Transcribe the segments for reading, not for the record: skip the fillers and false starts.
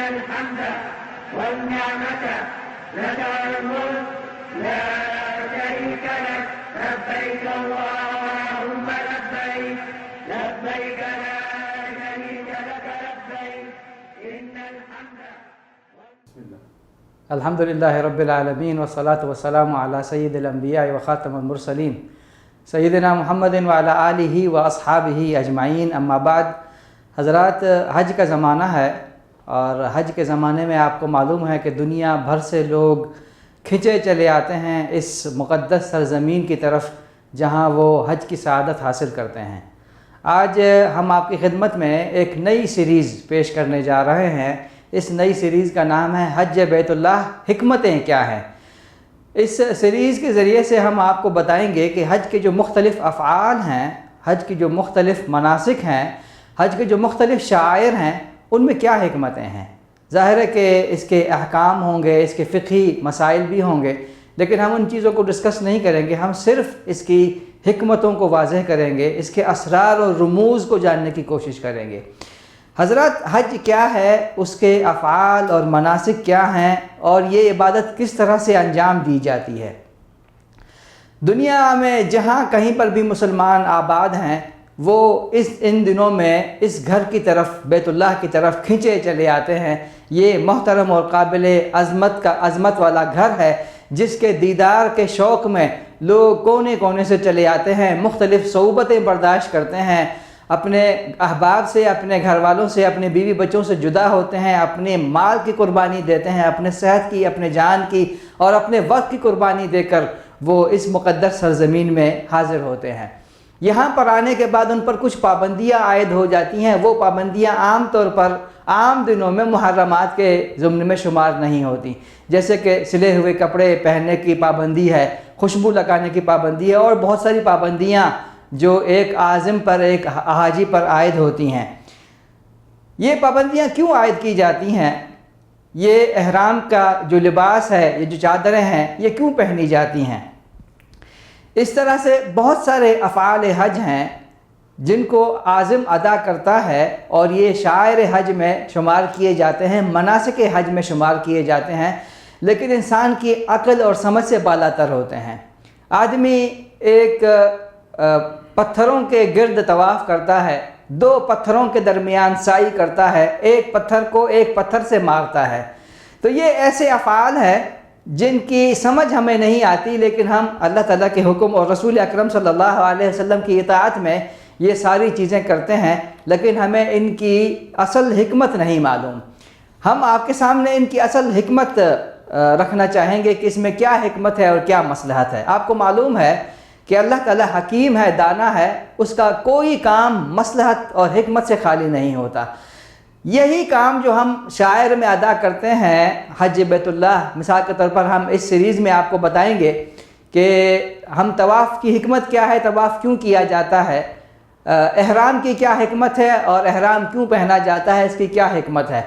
الحمد والنعمة لك والملك لا شريك لك لبيك اللهم لبيك لبيك لا شريك لك لبيك إن الحمد. بسم الله. الحمد لله رب العالمين والصلاة والسلام على سيد الأنبياء وخاتم المرسلين سیدنا محمد وعلى آلہ واصحابہ اجمعین، اما بعد. حضرات، حج کا زمانہ ہے اور حج کے زمانے میں آپ کو معلوم ہے کہ دنیا بھر سے لوگ کھنچے چلے آتے ہیں اس مقدس سرزمین کی طرف جہاں وہ حج کی سعادت حاصل کرتے ہیں. آج ہم آپ کی خدمت میں ایک نئی سیریز پیش کرنے جا رہے ہیں. اس نئی سیریز کا نام ہے حج بیت اللہ، حکمتیں کیا ہیں. اس سیریز کے ذریعے سے ہم آپ کو بتائیں گے کہ حج کے جو مختلف افعال ہیں، حج کی جو مختلف مناسک ہیں، حج کے جو مختلف شعائر ہیں، ان میں کیا حکمتیں ہیں. ظاہر ہے کہ اس کے احکام ہوں گے، اس کے فقہی مسائل بھی ہوں گے، لیکن ہم ان چیزوں کو ڈسکس نہیں کریں گے. ہم صرف اس کی حکمتوں کو واضح کریں گے، اس کے اسرار اور رموز کو جاننے کی کوشش کریں گے. حضرات، حج کیا ہے، اس کے افعال اور مناسک کیا ہیں، اور یہ عبادت کس طرح سے انجام دی جاتی ہے. دنیا میں جہاں کہیں پر بھی مسلمان آباد ہیں، وہ ان دنوں میں اس گھر کی طرف، بیت اللہ کی طرف کھنچے چلے آتے ہیں. یہ محترم اور قابل عظمت والا گھر ہے جس کے دیدار کے شوق میں لوگ کونے کونے سے چلے آتے ہیں، مختلف صعوبتیں برداشت کرتے ہیں، اپنے احباب سے، اپنے گھر والوں سے، اپنے بیوی بچوں سے جدا ہوتے ہیں، اپنے مال کی قربانی دیتے ہیں، اپنے صحت کی، اپنے جان کی اور اپنے وقت کی قربانی دے کر وہ اس مقدس سرزمین میں حاضر ہوتے ہیں. یہاں پر آنے کے بعد ان پر کچھ پابندیاں عائد ہو جاتی ہیں. وہ پابندیاں عام طور پر عام دنوں میں محرمات کے ضمن میں شمار نہیں ہوتی، جیسے کہ سلے ہوئے کپڑے پہننے کی پابندی ہے، خوشبو لگانے کی پابندی ہے، اور بہت ساری پابندیاں جو ایک عازم پر، ایک حاجی پر عائد ہوتی ہیں. یہ پابندیاں کیوں عائد کی جاتی ہیں؟ یہ احرام کا جو لباس ہے، یہ جو چادریں ہیں، یہ کیوں پہنی جاتی ہیں؟ اس طرح سے بہت سارے افعال حج ہیں جن کو عازم ادا کرتا ہے اور یہ شعائر حج میں شمار کیے جاتے ہیں، مناسک حج میں شمار کیے جاتے ہیں، لیکن انسان کی عقل اور سمجھ سے بالا تر ہوتے ہیں. آدمی ایک پتھروں کے گرد طواف کرتا ہے، دو پتھروں کے درمیان سعی کرتا ہے، ایک پتھر کو ایک پتھر سے مارتا ہے. تو یہ ایسے افعال ہیں جن کی سمجھ ہمیں نہیں آتی، لیکن ہم اللہ تعالیٰ کے حکم اور رسول اکرم صلی اللہ علیہ وسلم کی اطاعت میں یہ ساری چیزیں کرتے ہیں، لیکن ہمیں ان کی اصل حکمت نہیں معلوم. ہم آپ کے سامنے ان کی اصل حکمت رکھنا چاہیں گے کہ اس میں کیا حکمت ہے اور کیا مصلحت ہے. آپ کو معلوم ہے کہ اللہ تعالیٰ حکیم ہے، دانا ہے، اس کا کوئی کام مصلحت اور حکمت سے خالی نہیں ہوتا. یہی کام جو ہم شاعر میں ادا کرتے ہیں، حج بیت اللہ، مثال کے طور پر ہم اس سیریز میں آپ کو بتائیں گے کہ ہم طواف کی حکمت کیا ہے، طواف کیوں کیا جاتا ہے، احرام کی کیا حکمت ہے اور احرام کیوں پہنا جاتا ہے، اس کی کیا حکمت ہے.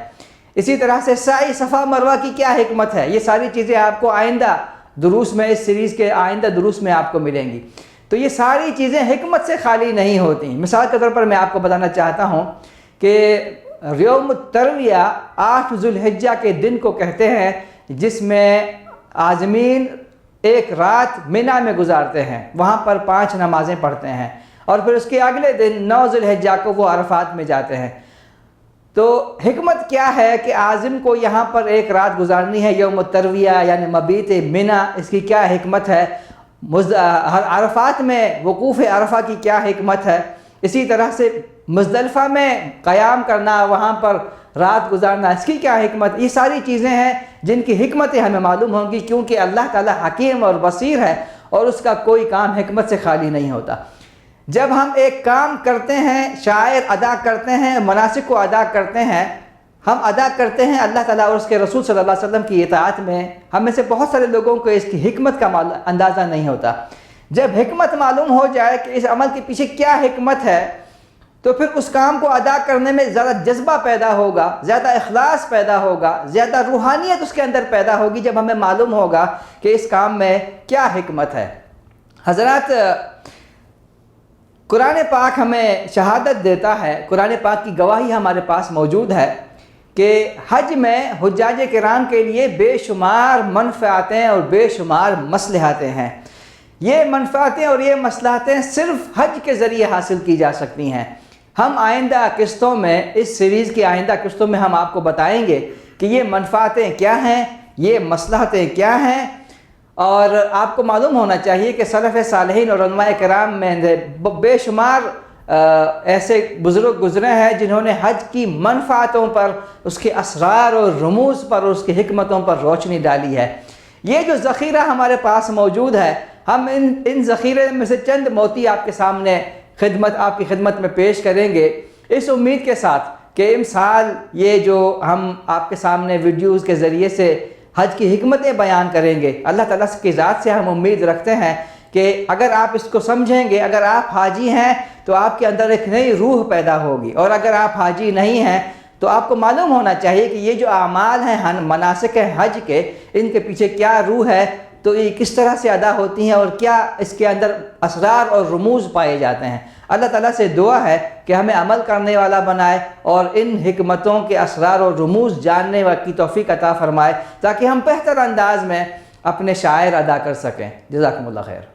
اسی طرح سے سعی صفا مروہ کی کیا حکمت ہے. یہ ساری چیزیں آپ کو آئندہ دروس میں، اس سیریز کے آئندہ دروس میں آپ کو ملیں گی. تو یہ ساری چیزیں حکمت سے خالی نہیں ہوتی. مثال کے طور پر میں آپ کو بتانا چاہتا ہوں کہ یوم الترویہ 8 ذو الحجہ کے دن کو کہتے ہیں، جس میں عازمین ایک رات منی میں گزارتے ہیں، وہاں پر 5 نمازیں پڑھتے ہیں، اور پھر اس کے اگلے دن 9 ذو الحجہ کو وہ عرفات میں جاتے ہیں. تو حکمت کیا ہے کہ عازم کو یہاں پر ایک رات گزارنی ہے، یوم الترویہ یعنی مبیت منی، اس کی کیا حکمت ہے. عرفات میں وقوف عرفہ کی کیا حکمت ہے. اسی طرح سے مزدلفہ میں قیام کرنا، وہاں پر رات گزارنا، اس کی کیا حکمت. یہ ساری چیزیں ہیں جن کی حکمتیں ہمیں معلوم ہوں گی، کیونکہ اللہ تعالیٰ حکیم اور بصیر ہے اور اس کا کوئی کام حکمت سے خالی نہیں ہوتا. جب ہم ایک کام کرتے ہیں، شعائر ادا کرتے ہیں، مناسک کو ادا کرتے ہیں، ہم ادا کرتے ہیں اللہ تعالیٰ اور اس کے رسول صلی اللہ علیہ وسلم کی اطاعت میں. ہم میں سے بہت سارے لوگوں کو اس کی حکمت کا اندازہ نہیں ہوتا. جب حکمت معلوم ہو جائے کہ اس عمل کے پیچھے کیا حکمت ہے، تو پھر اس کام کو ادا کرنے میں زیادہ جذبہ پیدا ہوگا، زیادہ اخلاص پیدا ہوگا، زیادہ روحانیت اس کے اندر پیدا ہوگی، جب ہمیں معلوم ہوگا کہ اس کام میں کیا حکمت ہے. حضرات، قرآن پاک ہمیں شہادت دیتا ہے، قرآن پاک کی گواہی ہمارے پاس موجود ہے کہ حج میں حجاج کرام کے لیے بے شمار منفعتیں اور بے شمار مصلحتیں ہیں۔ یہ منفعتیں اور یہ مصلحتیں صرف حج کے ذریعے حاصل کی جا سکتی ہیں۔ ہم آئندہ قسطوں میں، اس سیریز کی آئندہ قسطوں میں ہم آپ کو بتائیں گے کہ یہ منفعتیں کیا ہیں، یہ مصلحتیں کیا ہیں۔ اور آپ کو معلوم ہونا چاہیے کہ سلف صالحین اور علماء کرام میں بے شمار ایسے بزرگ گزرے ہیں جنہوں نے حج کی منفعتوں پر، اس کے اسرار اور رموز پر، اس کی حکمتوں پر روشنی ڈالی ہے۔ یہ جو ذخیرہ ہمارے پاس موجود ہے، ہم ان ذخیرے میں سے چند موتی آپ کے سامنے آپ کی خدمت میں پیش کریں گے، اس امید کے ساتھ کہ ان سال یہ جو ہم آپ کے سامنے ویڈیوز کے ذریعے سے حج کی حکمتیں بیان کریں گے، اللہ تعالیٰ کی ذات سے ہم امید رکھتے ہیں کہ اگر آپ اس کو سمجھیں گے، اگر آپ حاجی ہیں تو آپ کے اندر ایک نئی روح پیدا ہوگی، اور اگر آپ حاجی نہیں ہیں تو آپ کو معلوم ہونا چاہیے کہ یہ جو اعمال ہیں، مناسک حج کے، ان کے پیچھے کیا روح ہے، تو یہ کس طرح سے ادا ہوتی ہیں اور کیا اس کے اندر اسرار اور رموز پائے جاتے ہیں۔ اللہ تعالیٰ سے دعا ہے کہ ہمیں عمل کرنے والا بنائے اور ان حکمتوں کے اسرار اور رموز جاننے کی توفیق عطا فرمائے، تاکہ ہم بہتر انداز میں اپنے شعائر ادا کر سکیں۔ جزاکم اللہ خیر۔